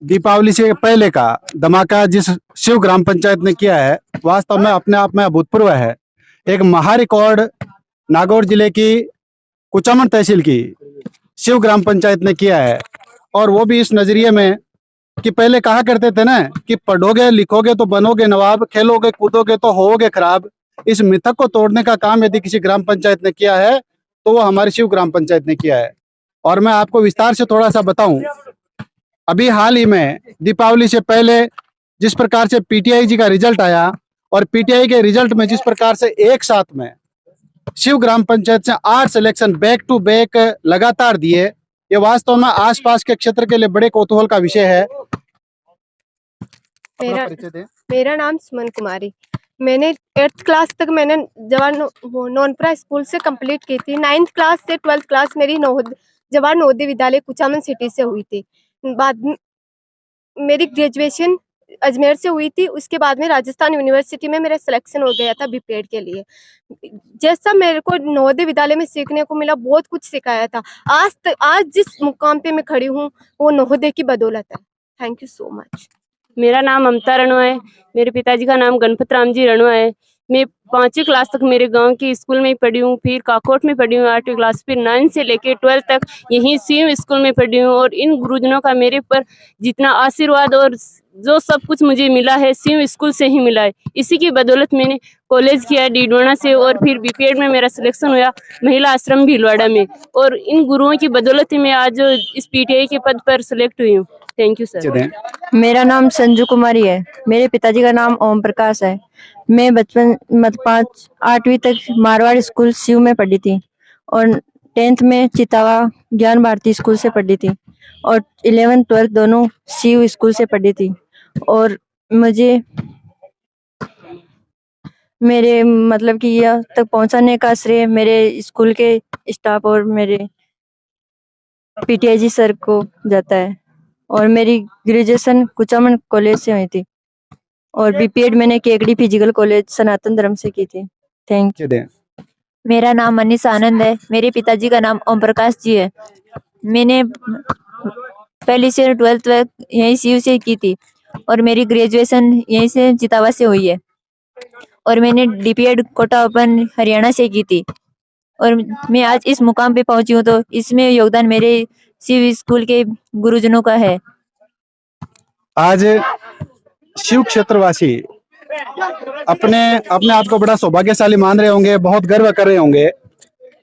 दीपावली से पहले का धमाका जिस शिव ग्राम पंचायत ने किया है, वास्तव में अपने आप में अभूतपूर्व है। एक महा रिकॉर्ड नागौर जिले की कुचामन तहसील की शिव ग्राम पंचायत ने किया है, और वो भी इस नजरिए में कि पहले कहा करते थे ना कि पढ़ोगे लिखोगे तो बनोगे नवाब, खेलोगे कूदोगे तो होगे खराब। इस मिथक को तोड़ने का काम यदि किसी ग्राम पंचायत ने किया है तो वो हमारी शिव ग्राम पंचायत ने किया है। और मैं आपको विस्तार से थोड़ा सा बताऊं, अभी हाल ही में दीपावली से पहले जिस प्रकार से पीटीआई जी का रिजल्ट आया, और पीटीआई के रिजल्ट में जिस प्रकार से एक साथ में शिव ग्राम पंचायत से 8 सिलेक्शन बैक टू बैक लगातार दिए, ये वास्तव में आसपास के क्षेत्र के लिए बड़े कौतूहल का विषय है। मेरा नाम सुमन कुमारी। मैंने 8th क्लास तक मैंने जवान नौनपुरा स्कूल से कंप्लीट की थी। 9th क्लास से 12th क्लास मेरी जवान नवोदय विद्यालय कुचामन सिटी से हुई थी। बाद में मेरी ग्रेजुएशन अजमेर से हुई थी। उसके बाद में राजस्थान यूनिवर्सिटी में मेरा सिलेक्शन हो गया था बीपीएड के लिए। जैसा मेरे को नवोदय विद्यालय में सीखने को मिला, बहुत कुछ सिखाया था। आज जिस मुकाम पे मैं खड़ी हूँ वो नवोदय की बदौलत है। Thank you so much. मेरा नाम ममता रणवा है। मेरे पिताजी का नाम गणपत राम जी रणवा है। मैं 5वीं क्लास तक मेरे गांव के स्कूल में ही पढ़ी हूँ, फिर काकोट में पढ़ी हूँ 8वीं क्लास, फिर 9 से लेके 12 तक यहीं सीएम स्कूल में पढ़ी हूँ। और इन गुरुजनों का मेरे पर जितना आशीर्वाद और जो सब कुछ मुझे मिला है सीएम स्कूल से ही मिला है। इसी की बदौलत मैंने कॉलेज किया डीडवाना से, और फिर बीपीएड में मेरा सिलेक्शन हुआ महिला आश्रम भीलवाड़ा में। और इन गुरुओं की बदौलत ही मैं आज इस पीटीआई के पद पर सिलेक्ट हुई हूँ। Thank you sir. मेरा नाम संजू कुमारी है। मेरे पिताजी का नाम ओम प्रकाश है। मैं बचपन 8वीं तक मारवाड़ स्कूल सीयू में पढ़ी थी, और 10th में चितावा ज्ञान भारती स्कूल से पढ़ी थी, और 11th 12th दोनों सीयू स्कूल से पढ़ी थी। और मुझे मेरे मतलब कि यह तक पहुंचाने का श्रेय मेरे स्कूल के स्टाफ और मेरे पीटीआई जी सर को जाता है। और मेरी ग्रेजुएशन कुचामन कॉलेज से हुई थी, और बीपीएड मैंने केकड़ी फिजिकल कॉलेज सनातन धर्म से की थी। Thank you. मेरा नाम मनीष आनंद है। मेरे पिताजी का नाम ओम प्रकाश जी है। मैंने पहली से 12th यहीं सीयू से की थी, और मेरी ग्रेजुएशन यहीं से चितावा से हुई है। और मैंने डीपीएड कोटा ओपन हरियाणा से की थी, और मैं आज इस मुकाम पे पहुंची हूँ तो इसमें योगदान मेरे शिव स्कूल के गुरुजनों का है। आज शिव क्षेत्रवासी अपने आप को बड़ा सौभाग्यशाली मान रहे होंगे, बहुत गर्व कर रहे होंगे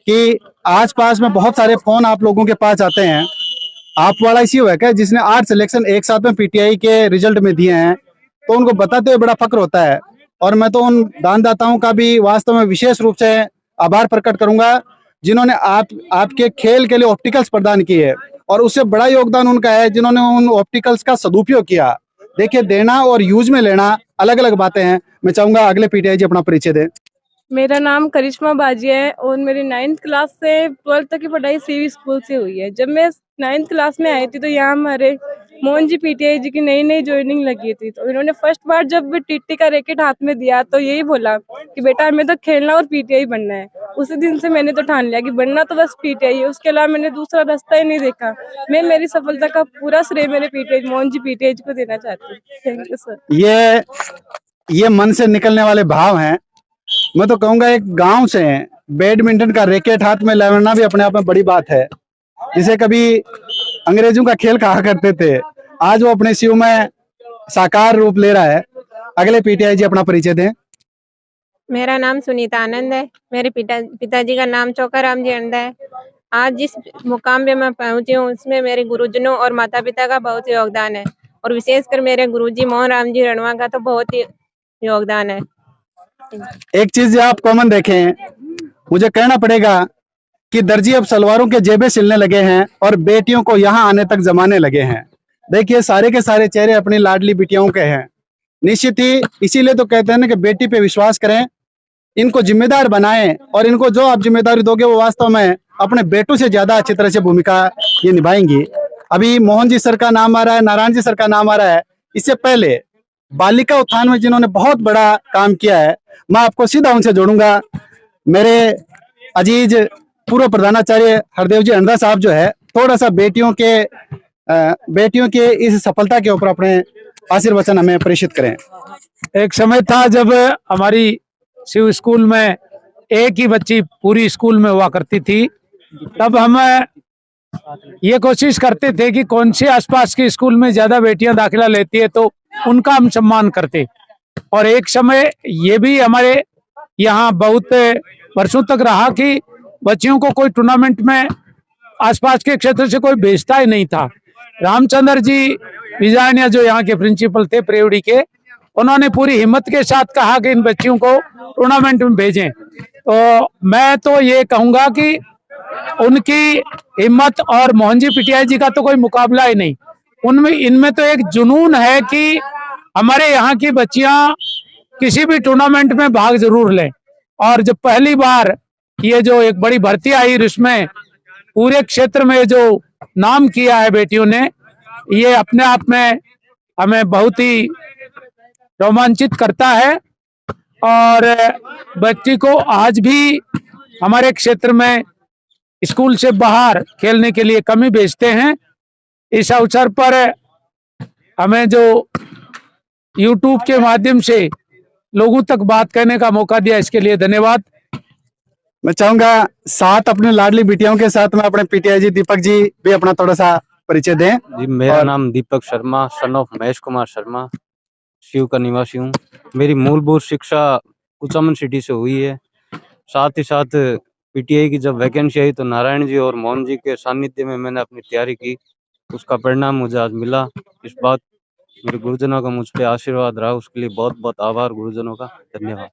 कि आसपास में बहुत सारे फोन आप लोगों के पास आते हैं। आप वाला इसी हुआ क्या जिसने 8 सिलेक्शन एक साथ में पीटीआई के रिजल्ट में दिए हैं, तो उनको बताते हुए बड़ा फक्र होता है। और मैं तो उन दानदाताओं का भी वास्तव में विशेष रूप से आभार प्रकट करूंगा जिन्होंने आपके खेल के लिए ऑप्टिकल्स प्रदान किए, और उससे बड़ा योगदान उनका है जिन्होंने उन ऑप्टिकल्स का सदुपयोग किया। देखिए, देना और यूज में लेना अलग अलग बातें हैं। मैं चाहूंगा अगले पीटीआई जी अपना परिचय दें। मेरा नाम करिश्मा बाजी है, और मेरी 9th क्लास से 12th तक की पढ़ाई सीवी स्कूल से हुई है। जब मैं 9th क्लास में आई थी तो यहाँ हमारे मोहन जी पीटीआई जी की नई ज्वाइनिंग लगी थी, तो इन्होंने फर्स्ट बार जब टीटी का रैकेट हाथ में दिया तो यही बोला कि बेटा हमें तो खेलना और पीटीआई बनना है। उसी दिन से मैंने तो ठान लिया कि बनना तो बस पीटीआई है, उसके अलावा मैंने दूसरा रास्ता ही नहीं देखा। मैं मेरी सफलता का पूरा श्रेय मेरे पीटीआई मोहन जी पीटीआई जी को देना चाहती हूँ। Thank you sir. ये मन से निकलने वाले भाव हैं। मैं तो कहूंगा एक गांव से बैडमिंटन का रैकेट हाथ में लाना भी अपने आप में बड़ी बात है, जिसे कभी अंग्रेजों का खेल कहा करते थे, आज वो अपने शिव में साकार रूप ले रहा है। अगले पीटीआई जी अपना परिचय दें। मेरा नाम सुनीता आनंद है। मेरे पिताजी का नाम चौकाराम जी अंडा है। आज जिस मुकाम पे मैं पहुंची हूँ उसमें मेरे गुरुजनों और माता पिता का बहुत योगदान है, और विशेषकर मेरे गुरुजी मोहन राम जी रणवा का तो बहुत ही योगदान है। एक चीज आप कॉमन देखें, मुझे कहना पड़ेगा कि दर्जी अब सलवारों के जेबे सिलने लगे हैं और बेटियों को यहाँ आने तक जमाने लगे हैं। देखिए, सारे के सारे चेहरे अपनी लाडली बेटियों के हैं। निश्चित ही इसीलिए तो कहते हैं ना कि बेटी पे विश्वास करें, इनको जिम्मेदार बनाएं, और इनको जो आप जिम्मेदारी दोगे वो वास्तव में अपने बेटों से ज्यादा अच्छी तरह से भूमिका ये निभाएंगी। अभी मोहन जी सर का नाम आ रहा है, नारायण जी सर का नाम आ रहा है। इससे पहले बालिका उत्थान में जिन्होंने बहुत बड़ा काम किया है, मैं आपको सीधा उनसे जोड़ूंगा। मेरे अजीज पूर्व प्रधानाचार्य हरदेव जी अंडा साहब जो है, थोड़ा सा बेटियों के बेटियों की इस सफलता के ऊपर अपने आशीर्वचन हमें प्रेषित करें। एक समय था जब हमारी शिव स्कूल में एक ही बच्ची पूरी स्कूल में हुआ करती थी। तब हम ये कोशिश करते थे कि कौन से आसपास के स्कूल में ज्यादा बेटियां दाखिला लेती है तो उनका हम सम्मान करते। और एक समय ये भी हमारे यहाँ बहुत वर्षों तक रहा कि बच्चियों को कोई टूर्नामेंट में आसपास के क्षेत्र से कोई भेजता ही नहीं था। रामचंद्र जी विजयनिया जो यहाँ के प्रिंसिपल थे प्रेवड़ी के, उन्होंने पूरी हिम्मत के साथ कहा कि इन बच्चियों को टूर्नामेंट में भेजें। तो मैं तो ये कहूंगा कि उनकी हिम्मत और मोहन जी पीटीआई जी का तो कोई मुकाबला ही नहीं। उनमें इनमें तो एक जुनून है कि हमारे यहाँ की बच्चियां किसी भी टूर्नामेंट में भाग जरूर लें। और जब पहली बार ये जो एक बड़ी भर्ती आई उसमें पूरे क्षेत्र में जो नाम किया है बेटियों ने, ये अपने आप में हमें बहुत ही रोमांचित करता है। और बच्ची को आज भी हमारे क्षेत्र में स्कूल से बाहर खेलने के लिए कम ही भेजते हैं। इस अवसर पर हमें जो YouTube के माध्यम से लोगों तक बात करने का मौका दिया, इसके लिए धन्यवाद। मैं चाहूंगा साथ अपने लाडली बिटियाओं के साथ में अपने पीटीआई जी दीपक जी भी अपना थोड़ा सा परिचय दें। जी, मेरा नाम दीपक शर्मा, सन ऑफ महेश कुमार शर्मा, शिव का निवासी हूँ। मेरी मूलभूत शिक्षा कुचामन सिटी से हुई है। साथ ही साथ पीटीआई की जब वैकेंसी आई तो नारायण जी और मोहन जी के सानिध्य में मैंने अपनी तैयारी की, उसका परिणाम मुझे आज मिला। इस बात मेरे गुरुजनों का मुझ पे आशीर्वाद रहा, उसके लिए बहुत बहुत आभार गुरुजनों का, धन्यवाद।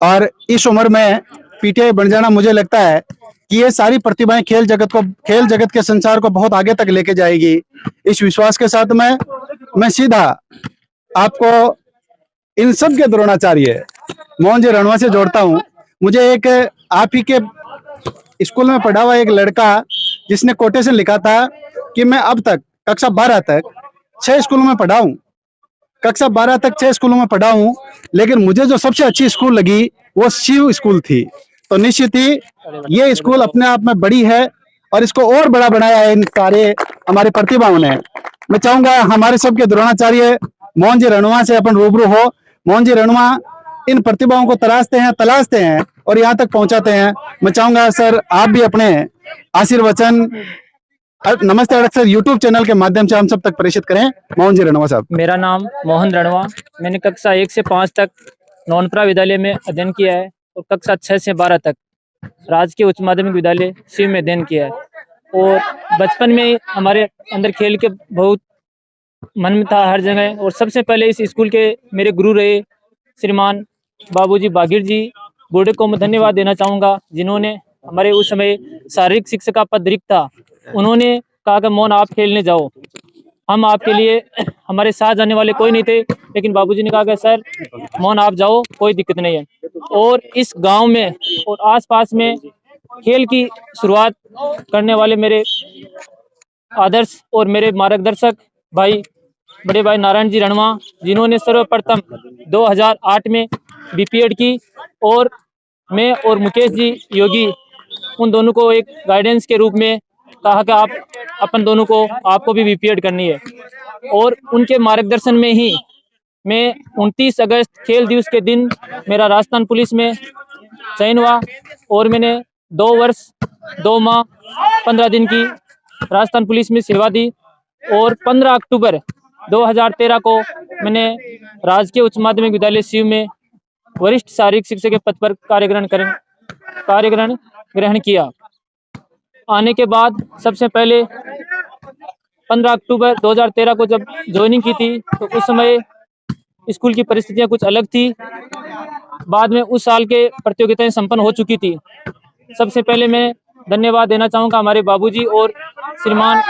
और इस उम्र में पीटीआई बन जाना, मुझे लगता है कि ये सारी प्रतिभाएं खेल जगत के संसार को बहुत आगे तक लेके जाएगी। इस विश्वास के साथ मैं सीधा आपको इन सब के द्रोणाचार्य मोहन जी रणवा से जोड़ता हूँ। मुझे एक आप ही के स्कूल में पढ़ा हुआ एक लड़का जिसने कोटेशन लिखा था कि मैं अब तक कक्षा 12 तक 6 स्कूलों में पढ़ा हूँ, कक्षा 12 तक 6 स्कूलों में पढ़ा हूँ, लेकिन मुझे जो सबसे अच्छी स्कूल लगी वो शिव स्कूल थी। तो निश्चित ही ये स्कूल अपने आप में बड़ी है और इसको और बड़ा बनाया है इन सारे हमारे प्रतिभाओं ने। मैं चाहूंगा हमारे सबके द्रोणाचार्य मोहन जी रणवा से अपन रूबरू हो। मोहन जी रणवा इन प्रतिभाओं को तलाशते हैं और यहाँ तक पहुंचाते हैं। मैं चाहूंगा सर आप भी अपने आशीर्वचन नमस्ते अड़क यूट्यूब चैनल के माध्यम से हम सब तक प्रेषित करें। मोहन जी रणवा साहब। मेरा नाम मोहन रणवा, मैंने कक्षा 1 से 5 तक नौनपरा विद्यालय में अध्ययन किया है और कक्षा 6 से 12 तक राजकीय उच्च माध्यमिक विद्यालय शिव में अध्ययन किया है। और बचपन में हमारे अंदर खेल के बहुत मन में था हर जगह। और सबसे पहले इस स्कूल के मेरे गुरु रहे श्रीमान बाबूजी बागिर जी, बूढ़े को मैं धन्यवाद देना चाहूँगा, जिन्होंने हमारे उस समय शारीरिक शिक्षा का पद रिक्त था। उन्होंने कहा कि मोहन आप खेलने जाओ, हम आपके लिए, हमारे साथ जाने वाले कोई नहीं थे, लेकिन बाबूजी ने कहा कि सर मोहन आप जाओ, कोई दिक्कत नहीं है। और इस गांव में और आसपास में खेल की शुरुआत करने वाले मेरे आदर्श और मेरे मार्गदर्शक भाई बड़े भाई नारायण जी रणवा, जिन्होंने सर्वप्रथम 2008 में बीपीएड की, और मैं और मुकेश जी योगी उन दोनों को एक गाइडेंस के रूप में कहा कि आप अपन दोनों को, आपको भी बीपीएड करनी है। और उनके मार्गदर्शन में ही मैं 29 अगस्त खेल दिवस के दिन मेरा राजस्थान पुलिस में चयन हुआ और मैंने 2 वर्ष 2 माह 15 दिन की राजस्थान पुलिस में सेवा दी। और 15 अक्टूबर 2013 को मैंने राजकीय उच्च माध्यमिक विद्यालय शिव में वरिष्ठ शारीरिक शिक्षक के पद पर कार्यग्रहण ग्रहण किया। आने के बाद सबसे पहले 15 अक्टूबर 2013 को जब ज्वाइनिंग की थी तो उस समय स्कूल की परिस्थितियां कुछ अलग थी। बाद में उस साल के प्रतियोगिताएं संपन्न हो चुकी थी। सबसे पहले मैं धन्यवाद देना चाहूँगा हमारे बाबूजी और श्रीमान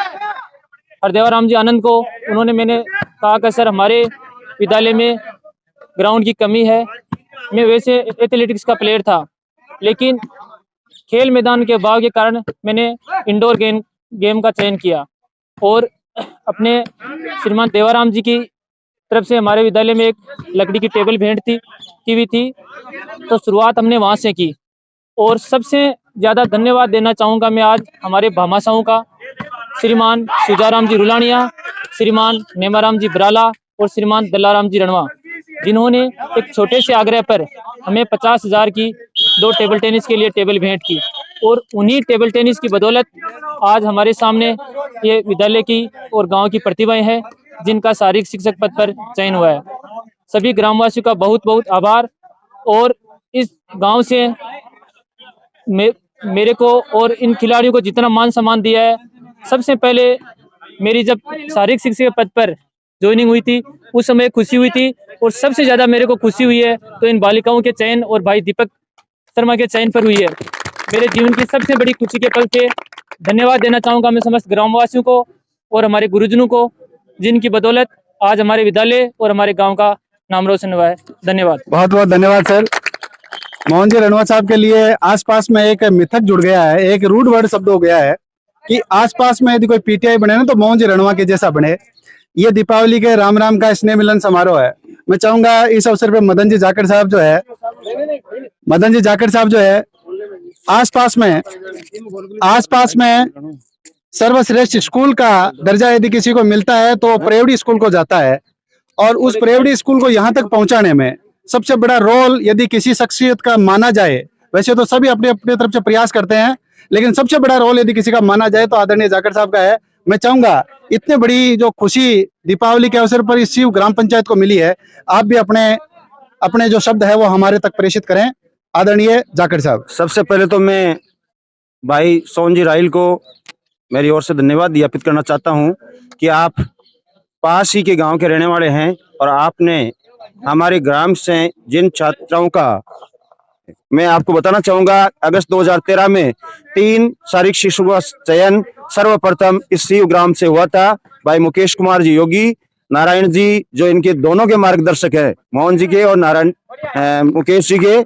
हरदेवाराम जी आनंद को। उन्होंने, मैंने कहा कि सर हमारे विद्यालय में ग्राउंड की कमी है। मैं वैसे एथलेटिक्स का प्लेयर था, लेकिन खेल मैदान के अभाव के कारण मैंने इंडोर गेम का चयन किया। और अपने श्रीमान देवाराम जी की तरफ से हमारे विद्यालय में एक लकड़ी की टेबल भेंट की हुई थी, तो शुरुआत हमने वहाँ से की। और सबसे ज़्यादा धन्यवाद देना चाहूँगा मैं आज हमारे भामाशाहों का, श्रीमान सुजाराम जी रुलानिया, श्रीमान नेमाराम जी बराला और श्रीमान दल्लाराम जी रणवा, जिन्होंने एक छोटे से आग्रह पर हमें 50,000 की 2 टेबल टेनिस के लिए टेबल भेंट की। और उन्हीं टेबल टेनिस की बदौलत आज हमारे सामने ये विद्यालय की और गांव की प्रतिभाएं हैं जिनका शारीरिक शिक्षक पद पर चयन हुआ है। सभी ग्रामवासियों का बहुत बहुत आभार। और इस गांव से मेरे को और इन खिलाड़ियों को जितना मान सम्मान दिया है, सबसे पहले मेरी जब शारीरिक शिक्षक पद पर ज्वाइनिंग हुई थी उस समय खुशी हुई थी, और सबसे ज्यादा मेरे को खुशी हुई है तो इन बालिकाओं के चयन और भाई दीपक शर्मा के चयन पर हुई है। मेरे जीवन की सबसे बड़ी खुशी के पल थे। धन्यवाद देना चाहूंगा मैं समस्त ग्रामवासियों को और हमारे गुरुजनों को, जिनकी बदौलत आज हमारे विद्यालय और हमारे गांव का नाम रोशन हुआ है। धन्यवाद। बहुत बहुत धन्यवाद सर। मोहन जी रणवा साहब के लिए आसपास में एक मिथक जुड़ गया है, एक रूड वर्ड शब्द हो गया है कि आसपास में यदि कोई पीटीआई बने ना तो मोहन जी रणवा के जैसा बने। ये दीपावली के राम राम का स्नेह मिलन समारोह है। मैं चाहूंगा इस अवसर पे मदन जी जाखड़ साहब जो है आसपास में सर्वश्रेष्ठ स्कूल का दर्जा यदि किसी को मिलता है तो प्रेवड़ी स्कूल को जाता है, और उस प्रेवड़ी स्कूल को यहाँ तक पहुंचाने में सबसे बड़ा रोल यदि किसी शख्सियत का माना जाए, वैसे तो सभी अपने अपने तरफ से प्रयास करते हैं, लेकिन सबसे बड़ा रोल यदि किसी का माना जाए तो आदरणीय जाखड़ साहब का है। मैं चाहूंगा इतने बड़ी जो खुशी दीपावली के अवसर पर इस शिव ग्राम पंचायत को मिली है, आप भी अपने जो शब्द है वो हमारे तक प्रेषित करें। आदरणीय जाखड़ साहब। सबसे पहले तो मैं भाई सोनजी राइल को मेरी ओर से धन्यवाद ज्ञापित करना चाहता हूं कि आप पास ही के गांव के रहने वाले हैं और आपने हमारे ग्राम से जिन छात्राओं का, मैं आपको बताना चाहूंगा, अगस्त 2013 में 3 शारीरिक शिशु का चयन सर्वप्रथम इस शिव ग्राम से हुआ था। भाई मुकेश कुमार जी योगी, नारायण जी जो इनके दोनों के मार्गदर्शक हैं, मोहन जी के और मुकेश जी के,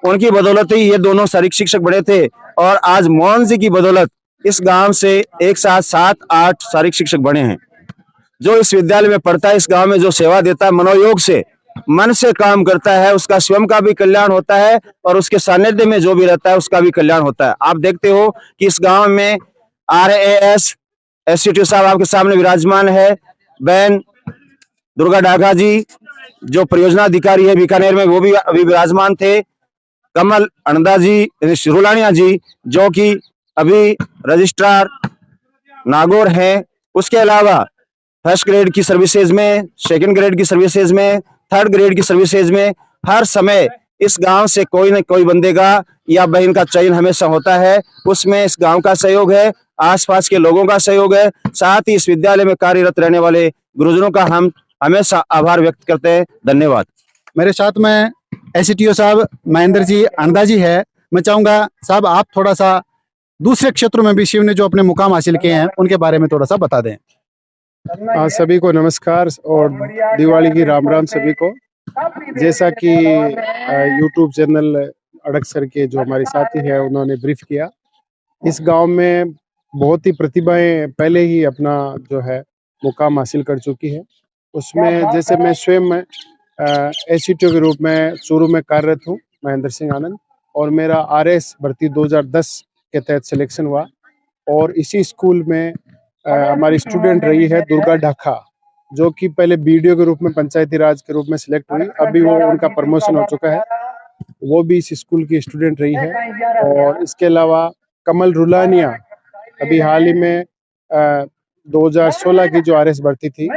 उनकी बदौलत ही ये दोनों शारीरिक शिक्षक बने थे। और आज मोहन जी की बदौलत इस गांव से एक साथ 7-8 शारीरिक शिक्षक बने हैं। जो इस विद्यालय में पढ़ता है, इस गांव में जो सेवा देता है, मनोयोग से, मन से काम करता है, उसका स्वयं का भी कल्याण होता है और उसके सानिध्य में जो भी रहता है उसका भी कल्याण होता है। आप देखते हो कि इस गांव में RAS SCTO साहब आपके सामने विराजमान है, बहन दुर्गा डागा जी जो परियोजना अधिकारी है बीकानेर में, वो भी अभी विराजमान थे, कमल अनदा जी रुलानिया जी जो कि अभी रजिस्ट्रार नागौर है। उसके अलावा फर्स्ट ग्रेड की सर्विसेज में, सेकंड ग्रेड की सर्विसेज में, थर्ड ग्रेड की सर्विसेज में हर समय इस गांव से कोई न कोई बंदे का या बहन का चयन हमेशा होता है। उसमें इस गांव का सहयोग है, आसपास के लोगों का सहयोग है, साथ ही इस विद्यालय में कार्यरत रहने वाले गुरुजनों का हम हमेशा आभार व्यक्त करते हैं। धन्यवाद। मेरे साथ में SCTO साहब महेंद्र जी अनदा जी है। मैं चाहूंगा साहब आप थोड़ा सा दूसरे क्षेत्रों में भी शिव ने जो अपने मुकाम हासिल किए हैं उनके बारे में थोड़ा सा बता दें। सभी को नमस्कार और दिवाली की राम राम सभी को। जैसा कि YouTube चैनल अड़कसर के जो हमारे साथी हैं उन्होंने ब्रीफ किया, इस गांव में बहुत ही प्रतिभाएं पहले ही अपना जो है मुकाम हासिल कर चुकी है। उसमें जैसे मैं स्वयं SCTO के रूप में चूरू में कार्यरत हूँ, महेंद्र सिंह आनंद, और मेरा RS भर्ती 2010 के तहत सिलेक्शन हुआ और इसी स्कूल में हमारी स्टूडेंट रही है दुर्गा ढाका, जो कि पहले BDO के रूप में पंचायती राज के रूप में सिलेक्ट हुई, अभी वो उनका प्रमोशन हो चुका है, वो भी इस स्कूल की स्टूडेंट रही है। और इसके अलावा कमल रुलानिया अभी हाल ही में 2016 की जो RS भर्ती थी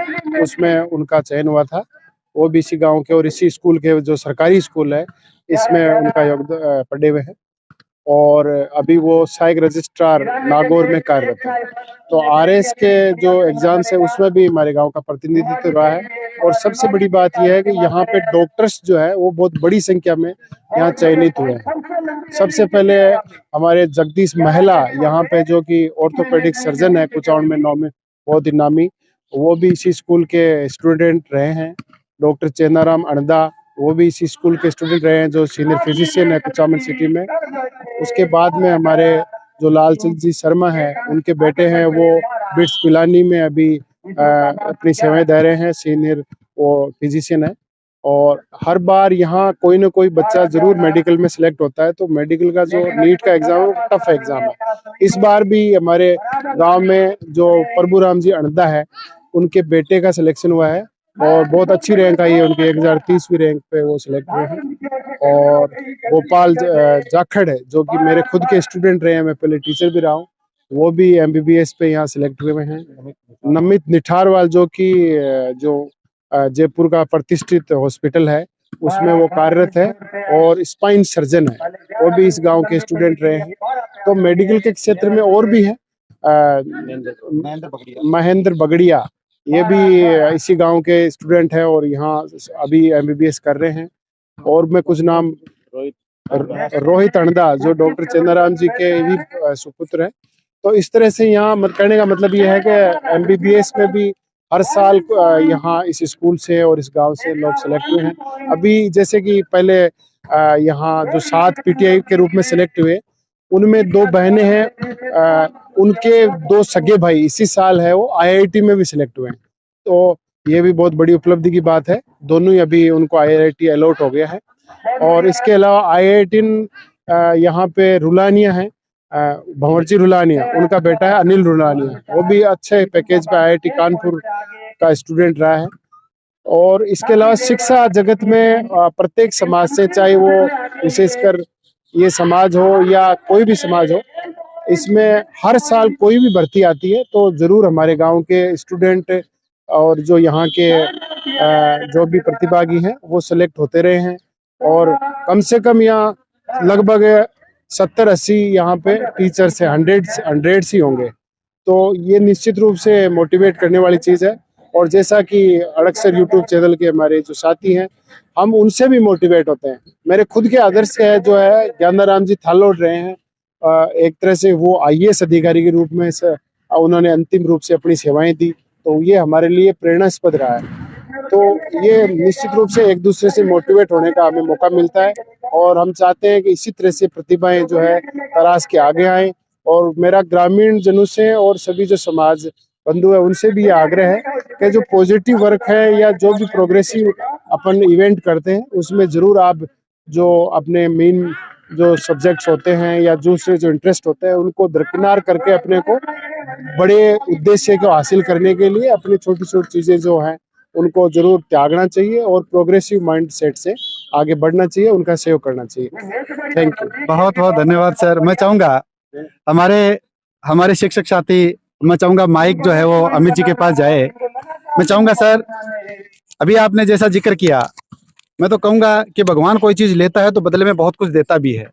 उसमें उनका चयन हुआ था, वो भी इसी गांव के और इसी स्कूल के जो सरकारी स्कूल है इसमें उनका योगदान पड़े हुए हैं और अभी वो सहायक रजिस्ट्रार नागौर में कार्यरत है। तो RS के जो एग्जाम्स है उसमें भी हमारे गांव का प्रतिनिधित्व रहा है। और सबसे बड़ी बात यह है कि यहाँ पे डॉक्टर्स जो है वो बहुत बड़ी संख्या में यहाँ चयनित हुए हैं। सबसे पहले हमारे जगदीश महिला यहाँ पे जो कि ऑर्थोपेडिक सर्जन है कुचामन में बहुत ही नामी, वो भी इसी स्कूल के स्टूडेंट रहे हैं। डॉक्टर चेनाराम अनदा वो भी इसी स्कूल के स्टूडेंट रहे हैं जो सीनियर फिजिशियन है कुचामन सिटी में। उसके बाद में हमारे जो लालचंद जी शर्मा है उनके बेटे हैं, वो बिट्स पिलानी में अभी अपनी सेवाएं दे रहे हैं, सीनियर वो फिजिशियन है। और हर बार यहाँ कोई ना कोई बच्चा जरूर मेडिकल में सिलेक्ट होता है। तो मेडिकल का जो नीट का एग्जाम है वो टफ एग्जाम है। इस बार भी हमारे गांव में जो प्रभु राम जी अणदा है, उनके बेटे का सिलेक्शन हुआ है और बहुत अच्छी रैंक आई है उनकी, 1030वीं रैंक पे वो सिलेक्ट हुए हैं। और गोपाल जाखड़ है जो कि मेरे खुद के स्टूडेंट रहे हैं, मैं पहले टीचर भी रहा हूँ, वो भी MBBS पे यहाँ सिलेक्ट हुए हैं। नमित निठारवाल जो कि जयपुर का प्रतिष्ठित हॉस्पिटल है उसमें वो कार्यरत है और स्पाइन सर्जन है, वो भी इस गांव के स्टूडेंट रहे हैं। तो मेडिकल के क्षेत्र में और भी है महेंद्र बगड़िया, ये भी इसी गांव के स्टूडेंट है और यहाँ अभी MBBS कर रहे हैं। और मैं कुछ नाम, रोहित अणदा जो डॉक्टर चंद्राराम जी के भी सुपुत्र है। तो इस तरह से यहाँ कहने का मतलब ये है कि MBBS में भी हर साल यहाँ इस स्कूल से और इस गांव से लोग सेलेक्ट हुए हैं। अभी जैसे कि पहले यहाँ जो 7 PTI के रूप में सेलेक्ट हुए, उनमें 2 बहनें हैं, उनके 2 सगे भाई इसी साल है वो IIT में भी सिलेक्ट हुए हैं। तो ये भी बहुत बड़ी उपलब्धि की बात है, दोनों ही अभी उनको IIT अलॉट हो गया है। और इसके अलावा IIT यहाँ पे रुलानिया है, भंवरजी रुलानिया, उनका बेटा है अनिल रुलानिया, वो भी अच्छे पैकेज पे IIT कानपुर का स्टूडेंट रहा है। और इसके अलावा शिक्षा जगत में प्रत्येक समाज से, चाहे वो विशेषकर ये समाज हो या कोई भी समाज हो, इसमें हर साल कोई भी भर्ती आती है तो जरूर हमारे गांव के स्टूडेंट और जो यहाँ के जो भी प्रतिभागी हैं वो सिलेक्ट होते रहे हैं। और कम से कम यहाँ लगभग 70-80 यहाँ पे टीचर्स हैं, 100 ही होंगे। तो ये निश्चित रूप से मोटिवेट करने वाली चीज़ है। और जैसा कि अड़कसर यूट्यूब चैनल के हमारे जो साथी हैं, हम उनसे भी मोटिवेट होते हैं। मेरे खुद के आदर्श है जो है ज्ञानाराम जी थालोट रहे हैं, एक तरह से वो IAS अधिकारी के रूप में उन्होंने अंतिम रूप से अपनी सेवाएं दी, तो ये हमारे लिए प्रेरणास्पद रहा है। तो ये निश्चित रूप से एक दूसरे से मोटिवेट होने का हमें मौका मिलता है और हम चाहते हैं कि इसी तरह से प्रतिभाएं जो है तराश के आगे आएं। और मेरा ग्रामीण जनों से और सभी जो समाज बंधु है उनसे भी ये आग्रह है कि जो पॉजिटिव वर्क है या जो भी प्रोग्रेसिव अपन इवेंट करते हैं उसमें जरूर आप जो अपने मेन जो सब्जेक्ट्स होते हैं या दूसरे जो इंटरेस्ट होते हैं उनको दरकिनार करके अपने को बड़े उद्देश्य को हासिल करने के लिए अपनी छोटी छोटी चीजें जो हैं उनको जरूर त्यागना चाहिए और प्रोग्रेसिव माइंड सेट से आगे बढ़ना चाहिए, उनका सहयोग करना चाहिए। थैंक यू, बहुत बहुत धन्यवाद सर। मैं चाहूंगा हमारे शिक्षक साथी, मैं चाहूंगा माइक जो है वो अमित जी के पास जाए। मैं चाहूंगा सर, अभी आपने जैसा जिक्र किया, मैं तो कहूंगा कि भगवान कोई चीज लेता है तो बदले में बहुत कुछ देता भी है।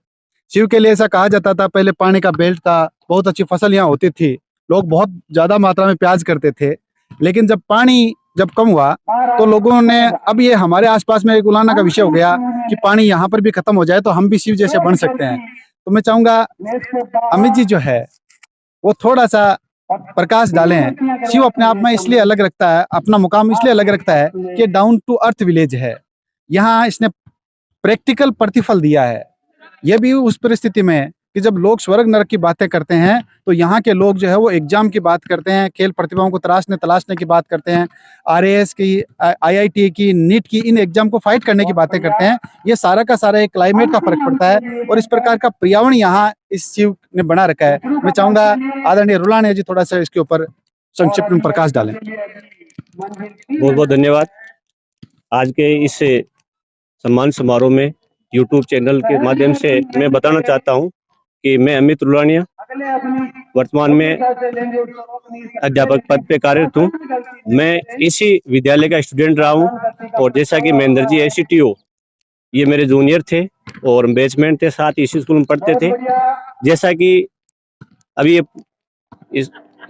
शिव के लिए ऐसा कहा जाता था, पहले पानी का बेल्ट था, बहुत अच्छी फसल यहाँ होती थी, लोग बहुत ज्यादा मात्रा में प्याज करते थे। लेकिन जब पानी कम हुआ तो लोगों ने, अब ये हमारे आसपास में एक उलाना का विषय हो गया कि पानी यहाँ पर भी खत्म हो जाए तो हम भी शिव जैसे बन सकते हैं। तो मैं चाहूंगा अमित जी जो है वो थोड़ा सा प्रकाश डालें। शिव अपने आप में इसलिए अलग रखता है, अपना मुकाम इसलिए अलग रखता है कि डाउन टू अर्थ विलेज है। यहाँ इसने प्रैक्टिकल प्रतिफल दिया है। यह भी उस परिस्थिति में कि जब लोग स्वर्ग नरक की बातें करते हैं तो यहाँ के लोग जो है वो एग्जाम की बात करते हैं, खेल प्रतिभाओं को तलाशने की बात करते हैं, RAS की, IIT की, नीट की, इन एग्जाम को फाइट करने की बातें करते हैं। ये सारा का सारा एक क्लाइमेट का फर्क पड़ता है और इस प्रकार का पर्यावरण यहाँ इस शिव ने बना रखा है। मैं चाहूंगा आदरणीय रुलानिया जी थोड़ा सा इसके ऊपर संक्षिप्त में प्रकाश डालें। बहुत बहुत धन्यवाद। आज के इस सम्मान समारोह में यूट्यूब चैनल के माध्यम से मैं बताना चाहता हूं कि मैं अमित रुलानिया वर्तमान में अध्यापक पद पे कार्यरत हूँ। मैं इसी विद्यालय का स्टूडेंट रहा हूँ और जैसा कि महेंद्र जी ACTO ये मेरे जूनियर थे और बैचमेंट थे, साथ इसी स्कूल में पढ़ते थे। जैसा कि अभी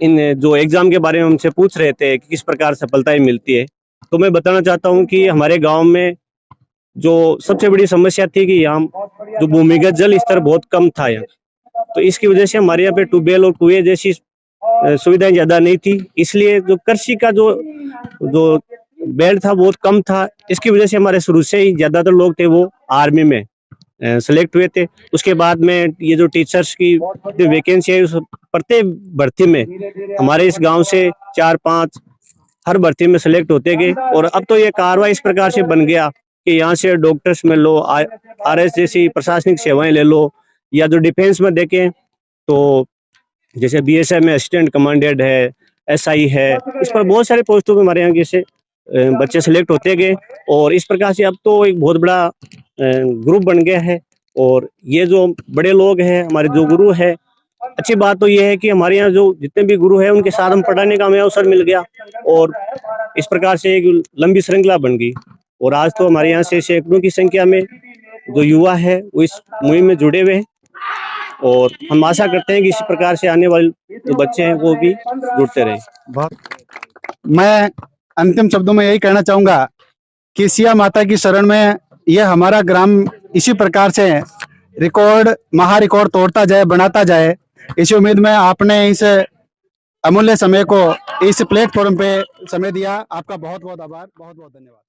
इन जो एग्जाम के बारे में हमसे पूछ रहे थे कि किस प्रकार सफलताएं मिलती है, तो मैं बताना चाहता हूँ कि हमारे गाँव में जो सबसे बड़ी समस्या थी कि यहाँ जो भूमिगत जल स्तर बहुत कम था यहाँ, तो इसकी वजह से हमारे यहाँ पे ट्यूबवेल और कुएं जैसी सुविधाएं ज्यादा नहीं थी। इसलिए जो कृषि का जो बेल्ट था बहुत कम था। इसकी वजह से हमारे शुरू से ही ज्यादातर लोग थे वो आर्मी में सेलेक्ट हुए थे। उसके बाद में ये जो टीचर्स की जो वैकेंसी है, उस प्रत्येक भर्ती में हमारे इस गाँव से 4-5 हर भर्ती में सेलेक्ट होते गए। और अब तो ये कारवा इस प्रकार से बन गया कि यहाँ से डॉक्टर्स में लो, आरएस जैसी प्रशासनिक सेवाएं ले लो, या जो डिफेंस में देखें तो जैसे बीएसएफ में असिस्टेंट कमांडेंट है, एसआई है, इस पर बहुत सारे पोस्टों पे हमारे यहाँ के से बच्चे सेलेक्ट होते गए। और इस प्रकार से अब तो एक बहुत बड़ा ग्रुप बन गया है। और ये जो बड़े लोग हैं, हमारे जो गुरु है, अच्छी बात तो ये है कि हमारे यहाँ जो जितने भी गुरु हैं उनके साथ हम पढ़ाने का हमें अवसर मिल गया और इस प्रकार से एक लंबी श्रृंखला बन गई। और आज तो हमारे यहाँ से सैकड़ों की संख्या में जो युवा है वो इस मुहिम में जुड़े हुए हैं और हम आशा करते हैं कि इसी प्रकार से आने वाले जो बच्चे हैं वो भी जुड़ते रहे। मैं अंतिम शब्दों में यही कहना चाहूंगा कि सिया माता की शरण में यह हमारा ग्राम इसी प्रकार से रिकॉर्ड, महा रिकॉर्ड तोड़ता जाए, बनाता जाए, इसी उम्मीद में आपने इस अमूल्य समय को इस प्लेटफॉर्म पे समय दिया। आपका बहुत बहुत आभार, बहुत बहुत धन्यवाद।